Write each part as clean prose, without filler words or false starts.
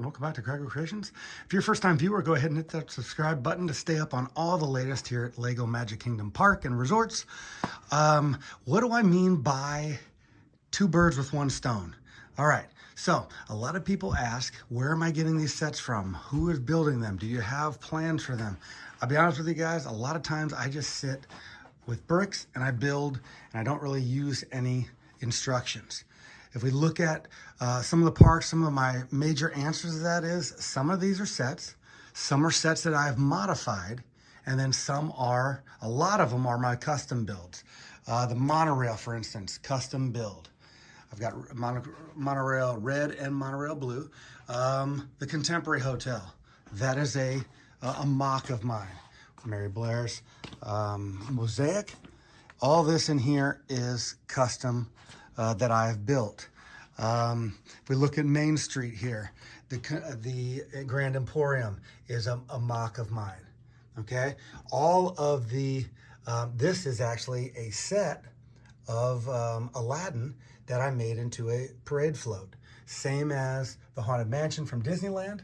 welcome back to Craig Creations. If you're a first-time viewer, go ahead and hit that subscribe button to stay up on all the latest here at LEGO Magic Kingdom Park and Resorts. What do I mean by two birds with one stone? All right, so a lot of people ask, where am I getting these sets from? Who is building them? Do you have plans for them? I'll be honest with you guys, a lot of times I just sit with bricks and I build, and I don't really use any instructions. If we look at some of the parks, some of my major answers to that is, some of these are sets, some are sets that I've modified, and then a lot of them are my custom builds. The monorail, for instance, custom build. I've got monorail red and monorail blue. The Contemporary Hotel, that is a MOC of mine. Mary Blair's mosaic. All this in here is custom that I've built. If we look at Main Street here, the Grand Emporium is a MOC of mine. Okay, all of the this is actually a set of Aladdin that I made into a parade float, same as the Haunted Mansion from Disneyland.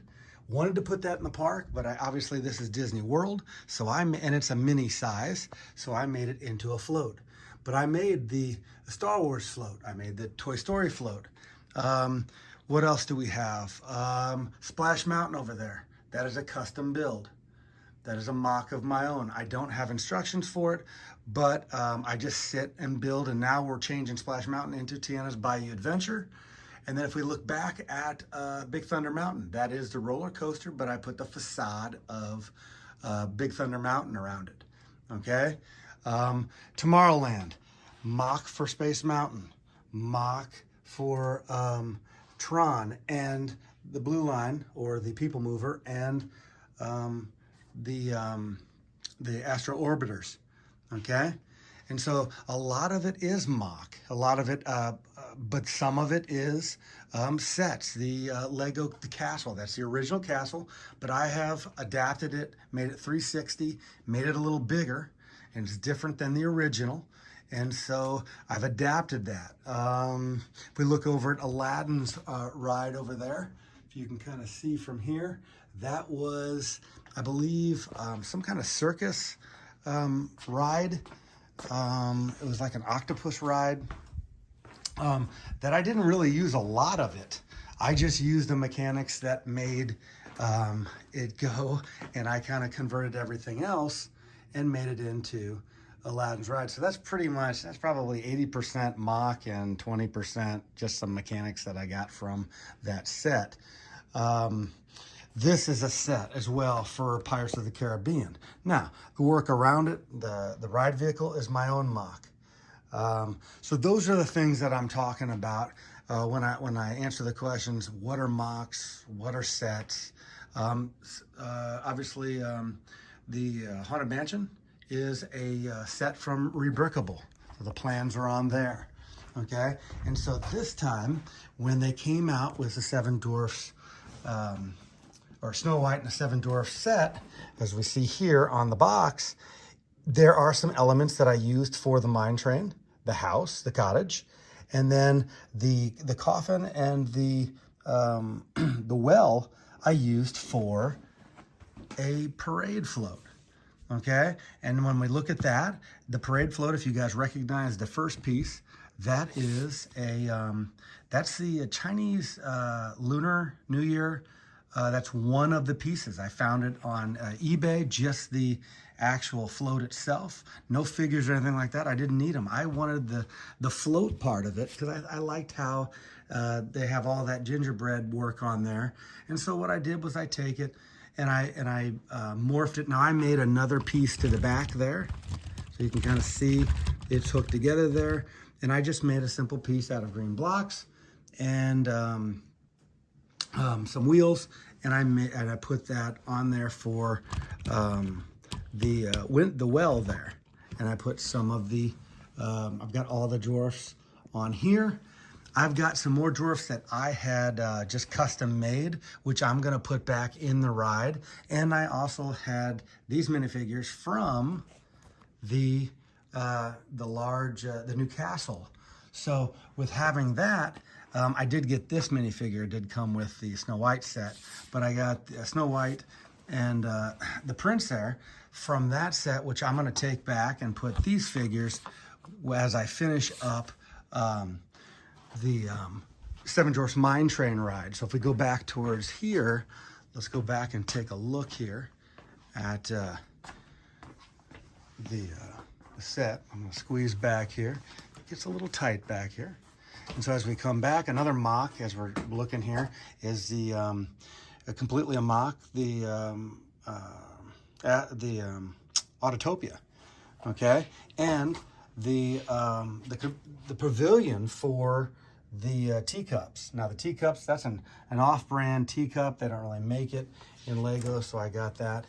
Wanted to put that in the park, but obviously this is Disney World, and it's a mini size, so I made it into a float. But I made the Star Wars float. I made the Toy Story float. What else do we have? Splash Mountain over there. That is a custom build. That is a MOC of my own. I don't have instructions for it, but I just sit and build, and now we're changing Splash Mountain into Tiana's Bayou Adventure. And then if we look back at Big Thunder Mountain, that is the roller coaster, but I put the facade of Big Thunder Mountain around it, okay? Tomorrowland, MOC for Space Mountain, MOC for Tron and the Blue Line, or the People Mover, and the Astro Orbiters, okay? And so a lot of it is MOC, a lot of it, but some of it is sets. The Lego, the castle, that's the original castle, but I have adapted it, made it 360, made it a little bigger, and it's different than the original. And so I've adapted that. If we look over at Aladdin's ride over there, if you can kind of see from here, that was, I believe, some kind of circus ride. It was like an octopus ride that I didn't really use a lot of it. I just used the mechanics that made it go, and I kind of converted everything else and made it into Aladdin's ride. So that's probably 80% MOC and 20% just some mechanics that I got from that set. This is a set as well for Pirates of the Caribbean. Now, the work around it, the ride vehicle is my own MOC. So those are the things that I'm talking about when I answer the questions, what are MOCs, what are sets? Obviously, the Haunted Mansion is a set from Rebrickable. So the plans are on there, okay? And so this time, when they came out with the Seven Dwarfs, or Snow White and the Seven Dwarfs set, as we see here on the box, there are some elements that I used for the mine train, the house, the cottage, and then the coffin and the well I used for a parade float, okay? And when we look at that, the parade float, if you guys recognize the first piece, that is that's the Chinese Lunar New Year. That's one of the pieces. I found it on eBay, just the actual float itself. No figures or anything like that. I didn't need them. I wanted the float part of it because I liked how they have all that gingerbread work on there. And so what I did was I take it and I morphed it. Now I made another piece to the back there, so you can kind of see it's hooked together there. And I just made a simple piece out of green blocks and some wheels, and I put that on there for the well there, and I put some of the I've got all the dwarfs on here. I've got some more dwarfs that I had just custom made, which I'm gonna put back in the ride, and I also had these minifigures from the new castle. So with having that, I did get this minifigure. It did come with the Snow White set, but I got Snow White and the prince there from that set, which I'm going to take back and put these figures as I finish up the Seven Dwarfs Mine Train ride. So if we go back towards here, let's go back and take a look here at the set. I'm going to squeeze back here. It gets a little tight back here. And so as we come back, another MOC, as we're looking here, is the completely a MOC, the Autotopia, okay, and the pavilion for the teacups. Now the teacups, that's an off-brand teacup. They don't really make it in Lego, so I got that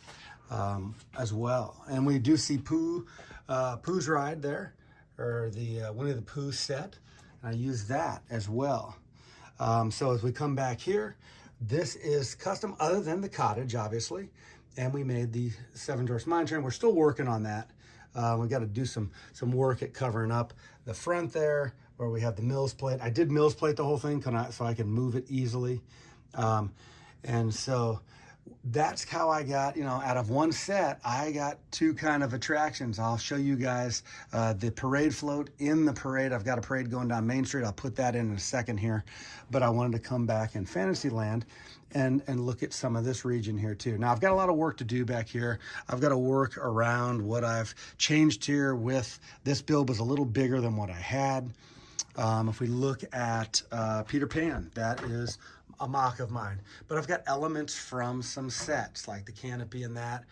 as well. And we do see Pooh's Ride there, or the Winnie the Pooh set. And I use that as well. So as we come back here, this is custom other than the cottage, obviously. And we made the Seven Dwarfs Mine Train. We're still working on that. We've got to do some work at covering up the front there, where we have the Mills plate. I did Mills plate the whole thing so I can move it easily. And so that's how I got, out of one set, I got two kind of attractions. I'll show you guys the parade float in the parade. I've got a parade going down Main Street. I'll put that in a second here. But I wanted to come back in Fantasyland and look at some of this region here too. Now, I've got a lot of work to do back here. I've got to work around what I've changed here with this build was a little bigger than what I had. If we look at Peter Pan, that is a MOC of mine, but I've got elements from some sets like the canopy and that,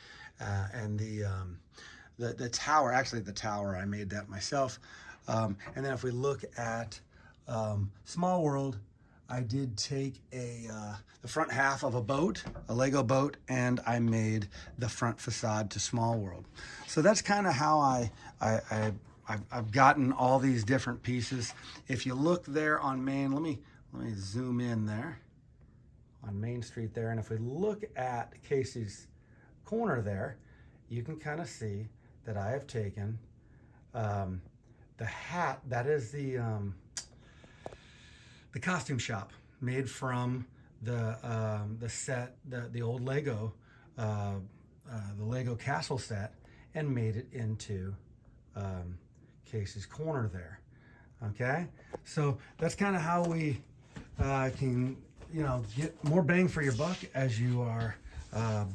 and the tower. Actually, the tower, I made that myself. And then if we look at Small World, I did take the front half of a boat, a Lego boat, and I made the front facade to Small World. So that's kind of how I've gotten all these different pieces. If you look there on Main, let me zoom in there on Main Street there, and if we look at Casey's corner there, you can kind of see that I have taken the hat. That is the costume shop made from the set, the old Lego, the Lego Castle set, and made it into Casey's corner there. Okay, so that's kind of how we can get more bang for your buck as you are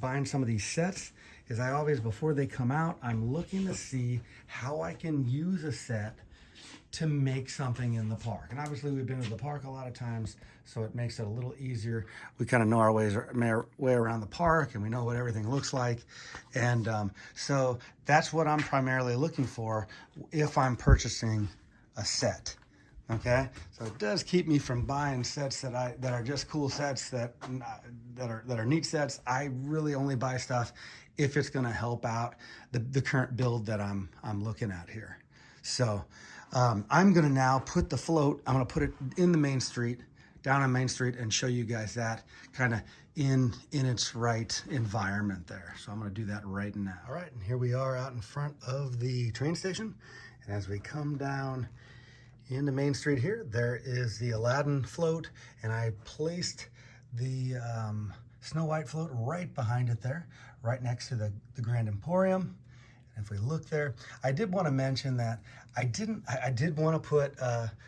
buying some of these sets. Is I always, before they come out, I'm looking to see how I can use a set to make something in the park. And obviously we've been to the park a lot of times, so it makes it a little easier. We kind of know our way around the park, and we know what everything looks like. And so that's what I'm primarily looking for if I'm purchasing a set. Okay, so it does keep me from buying sets that are just cool sets that are neat sets. I really only buy stuff if it's going to help out the current build that I'm looking at here. So I'm going to now put the float. I'm going to put it in the Main Street, down on Main Street, and show you guys that kind of in its right environment there. So I'm going to do that right now. All right, and here we are out in front of the train station, and as we come down into Main Street here, there is the Aladdin float, and I placed the Snow White float right behind it there, right next to the Grand Emporium. And if we look there, I did want to mention that I did want to put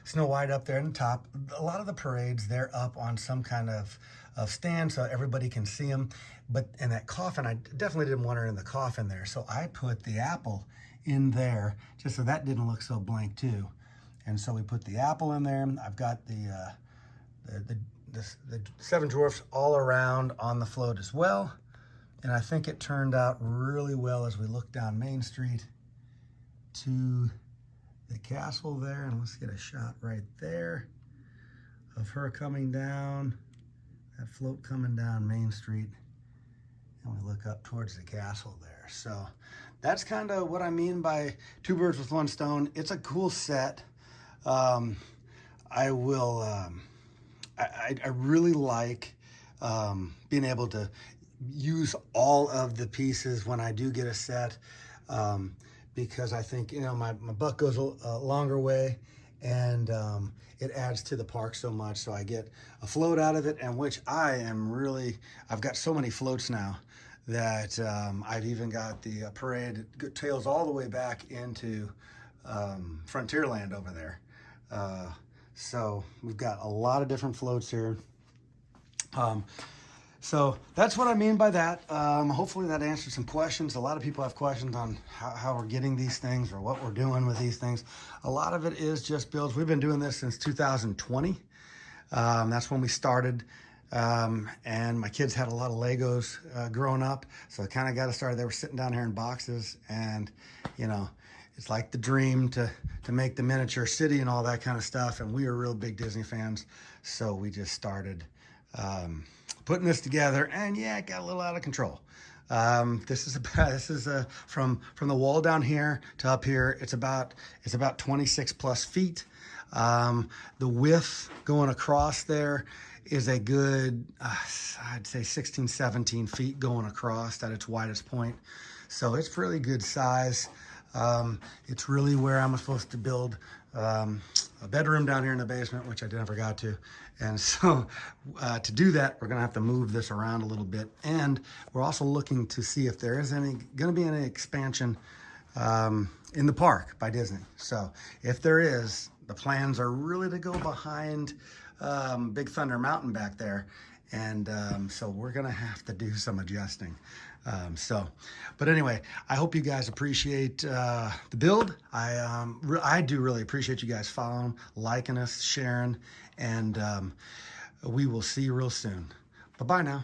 Snow White up there in the top. A lot of the parades, they're up on some kind of stand so everybody can see them. But in that coffin, I definitely didn't want her in the coffin there. So I put the apple in there just so that didn't look so blank too. And so we put the apple in there. I've got the Seven Dwarfs all around on the float as well. And I think it turned out really well as we look down Main Street to the castle there. And let's get a shot right there of her coming down, that float coming down Main Street. And we look up towards the castle there. So that's kind of what I mean by two birds with one stone. It's a cool set. I really like being able to use all of the pieces when I do get a set, because I think my buck goes a longer way, and it adds to the park so much. So I get a float out of it, and which I've got so many floats now that I've even got the parade tails all the way back into Frontierland over there. So we've got a lot of different floats here. So that's what I mean by that. Hopefully that answered some questions. A lot of people have questions on how we're getting these things or what we're doing with these things. A lot of it is just builds. We've been doing this since 2020. That's when we started. And my kids had a lot of Legos growing up, so I kind of got to start. They were sitting down here in boxes, and you know, it's like the dream to make the miniature city and all that kind of stuff. And we are real big Disney fans, so we just started putting this together, and yeah, it got a little out of control. This is from the wall down here to up here. It's about 26 plus feet. The width going across there is a good, I'd say 16, 17 feet going across at its widest point. So it's really good size. It's really where I'm supposed to build a bedroom down here in the basement, which I forgot to. And so to do that, we're gonna have to move this around a little bit. And we're also looking to see if there is gonna be any expansion in the park by Disney. So if there is, the plans are really to go behind Big Thunder Mountain back there. And so we're gonna have to do some adjusting. But anyway, I hope you guys appreciate the build. I do really appreciate you guys following, liking us, sharing, and we will see you real soon. Bye-bye now.